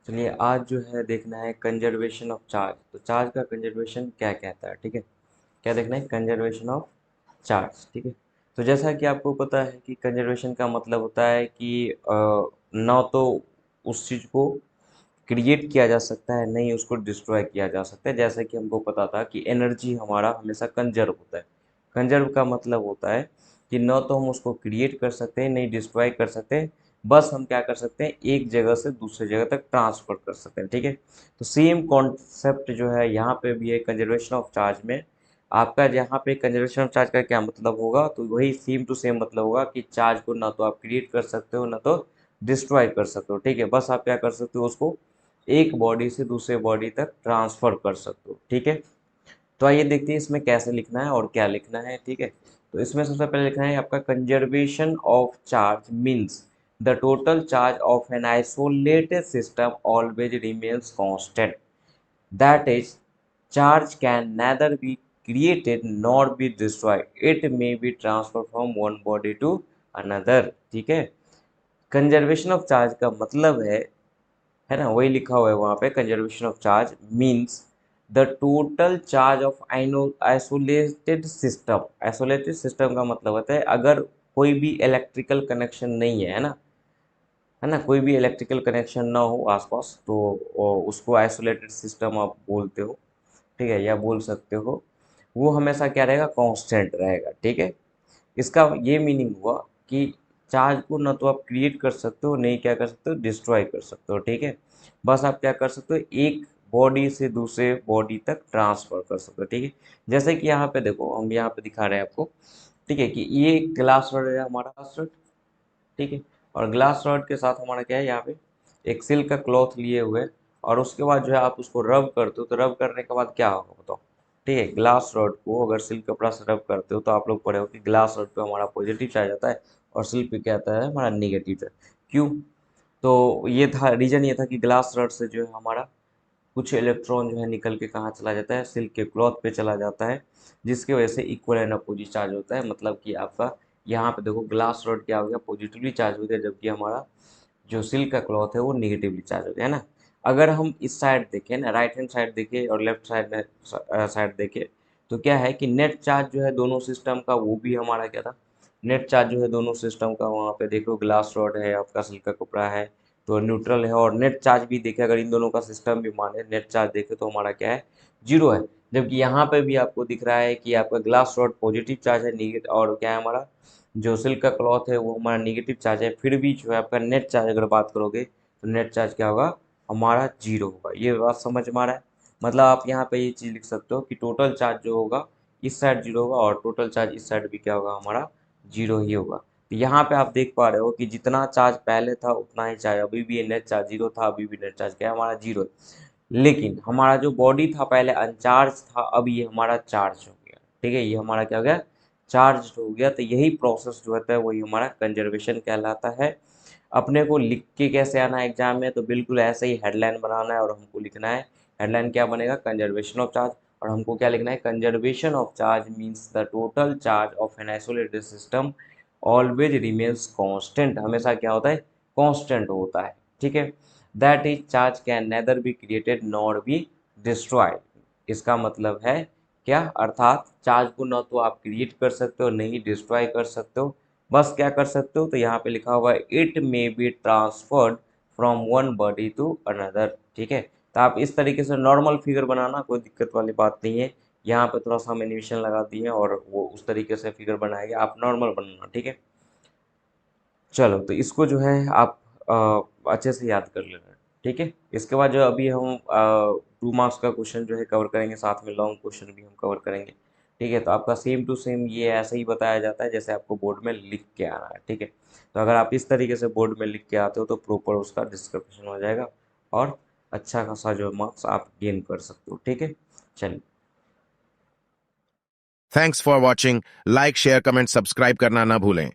चलिए आज जो है देखना है कंजर्वेशन ऑफ चार्ज। तो चार्ज का कंजर्वेशन क्या कहता है, ठीक है। क्या देखना है, कंजर्वेशन ऑफ चार्ज, ठीक है। तो जैसा कि आपको पता है कि कंजर्वेशन का मतलब होता है कि ना तो उस चीज़ को क्रिएट किया जा सकता है, नहीं उसको डिस्ट्रॉय किया जा सकता है। जैसा कि हमको पता था कि एनर्जी हमारा हमेशा कंजर्व होता है। कंजर्व का मतलब होता है कि न तो हम उसको क्रिएट कर सकते हैं, नहीं डिस्ट्रॉय कर सकते हैं, बस हम क्या कर सकते हैं, एक जगह से दूसरी जगह तक ट्रांसफर कर सकते हैं, ठीक है। तो सेम कॉन्सेप्ट जो है यहाँ पे भी है कंजर्वेशन ऑफ चार्ज में। आपका यहाँ पे कंजर्वेशन ऑफ चार्ज का क्या मतलब होगा, तो वही सेम टू सेम मतलब होगा कि चार्ज को ना तो आप क्रिएट कर सकते हो, ना तो डिस्ट्रॉय कर सकते हो, ठीक है। बस आप क्या कर सकते हो, उसको एक बॉडी से दूसरे बॉडी तक ट्रांसफर कर सकते हो, ठीक है। तो आइए देखते हैं इसमें कैसे लिखना है और क्या लिखना है, ठीक है। तो इसमें सबसे पहले लिखना है आपका conservation of charge means the total charge of an isolated system always remains constant, that is charge can neither be created nor be destroyed, it may be transferred from one body to another, ठीक है। Conservation of charge का मतलब है ना, वही लिखा हुआ है वहाँ पे, conservation of charge means the total charge of isolated system. Isolated system का मतलब होता है अगर कोई भी इलेक्ट्रिकल कनेक्शन नहीं है ना, कोई भी इलेक्ट्रिकल कनेक्शन ना हो आसपास, तो उसको आइसोलेटेड सिस्टम आप बोलते हो, ठीक है, या बोल सकते हो। वो हमेशा क्या रहेगा, कांस्टेंट रहेगा, ठीक है। इसका ये मीनिंग हुआ कि चार्ज को ना तो आप क्रिएट कर सकते हो, नहीं क्या कर सकते हो, डिस्ट्रॉय कर सकते हो, ठीक है। बस आप क्या कर सकते हो, एक बॉडी से दूसरे बॉडी तक ट्रांसफर कर सकते हो, ठीक है। जैसे कि यहाँ पे देखो, हम यहाँ पे दिखा रहे हैं आपको, ठीक है, कि ये ग्लास रॉड है, हमारा ग्लास रॉड, ठीक है। और ग्लास रॉड के साथ हमारा क्या है, यहाँ पे एक सिल्क का क्लॉथ लिए हुए, और उसके बाद जो है आप उसको रब करते हो, तो रब करने के बाद क्या होगा बताओ, ठीक है। ग्लास रॉड को अगर सिल्क कपड़ा से रब करते हो तो आप लोग पढ़े हो कि ग्लास रॉड पे हमारा पॉजिटिव चार्ज आता है और सिल्क पे क्या आता है, हमारा निगेटिव चार्ज। क्यों? तो ये था रीजन, ये था कि ग्लास रॉड से जो है हमारा कुछ इलेक्ट्रॉन जो है निकल के कहाँ चला जाता है, सिल्क के क्लॉथ पे चला जाता है, जिसकी वजह से इक्वल एंड अपोजिट चार्ज होता है। मतलब कि आपका यहाँ पे देखो ग्लास रॉड क्या हो गया, पॉजिटिवली चार्ज हो गया, जबकि हमारा जो सिल्क का क्लॉथ है वो निगेटिवली चार्ज हो गया, है ना। अगर हम इस साइड देखें ना, राइट हैंड साइड देखें और लेफ्ट साइड साइड देखें, तो क्या है कि नेट चार्ज जो है दोनों सिस्टम का, वो भी हमारा क्या था, नेट चार्ज जो है दोनों सिस्टम का, वहाँ पे देखो ग्लास रॉड है, आपका सिल्क का कपड़ा है, तो न्यूट्रल है। और नेट चार्ज भी देखे, अगर इन दोनों का सिस्टम भी माने नेट चार्ज देखे, तो हमारा क्या है, जीरो है। जबकि यहाँ पे भी आपको दिख रहा है कि आपका ग्लास रॉड पॉजिटिव चार्ज है, निगेटिव, और क्या है हमारा जो सिल्क का क्लॉथ है वो हमारा निगेटिव चार्ज है। फिर भी जो है आपका नेट चार्ज अगर बात करोगे, तो नेट चार्ज क्या होगा, हमारा जीरो होगा। ये बात समझ में आ रहा है। मतलब आप यहाँ पे ये चीज़ लिख सकते हो कि टोटल चार्ज जो होगा इस साइड जीरो होगा, और टोटल चार्ज इस साइड भी क्या होगा, हमारा जीरो ही होगा। तो यहाँ पे आप देख पा रहे हो कि जितना चार्ज पहले था उतना ही चार्ज अभी भी है, नेट चार्ज जीरो था, अभी भी नेट चार्ज क्या है, हमारा जीरो है। लेकिन हमारा जो बॉडी था पहले अनचार्ज था, अब ये हमारा चार्ज हो गया, ठीक है, ये हमारा क्या हो गया, चार्ज हो गया। तो यही प्रोसेस जो होता है वही हमारा कंजर्वेशन कहलाता है। अपने को लिख के कैसे आना है एग्जाम में, तो बिल्कुल ऐसे ही हेडलाइन बनाना है और हमको लिखना है, हेडलाइन क्या बनेगा, कंजर्वेशन ऑफ चार्ज। और हमको क्या लिखना है, conservation of charge means the total charge of an isolated system always remains constant, हमेशा क्या होता है, कांस्टेंट होता है, ठीक है। That is charge can nether be created nor be destroyed. इसका मतलब है क्या, अर्थात चार्ज को न तो आप क्रिएट कर सकते हो, नहीं डिस्ट्रॉय कर सकते हो, बस क्या कर सकते हो, तो यहाँ पे लिखा हुआ है it may be transferred from one body to another, ठीक है। तो आप इस तरीके से नॉर्मल फिगर बनाना, कोई दिक्कत वाली बात नहीं है। यहाँ पे थोड़ा सा हम एनिमेशन लगा दिए और वो उस तरीके से फिगर बनाएगा, आप नॉर्मल बनाना, ठीक है। चलो तो इसको जो है आप अच्छे से याद कर लेना, ठीक है। इसके बाद जो अभी हम 2 मार्क्स का क्वेश्चन जो है कवर करेंगे, साथ में लॉन्ग क्वेश्चन भी हम कवर करेंगे, ठीक है। तो आपका सेम टू सेम ये ऐसे ही बताया जाता है जैसे आपको बोर्ड में लिख के आना है, ठीक है। तो अगर आप इस तरीके से बोर्ड में लिख के आते हो तो प्रॉपर उसका डिस्क्रिप्शन हो जाएगा, और अच्छा खासा जो मार्क्स आप गेन कर सकते हो, ठीक है। चलिए। Thanks for watching. Like share comment subscribe करना ना भूलें।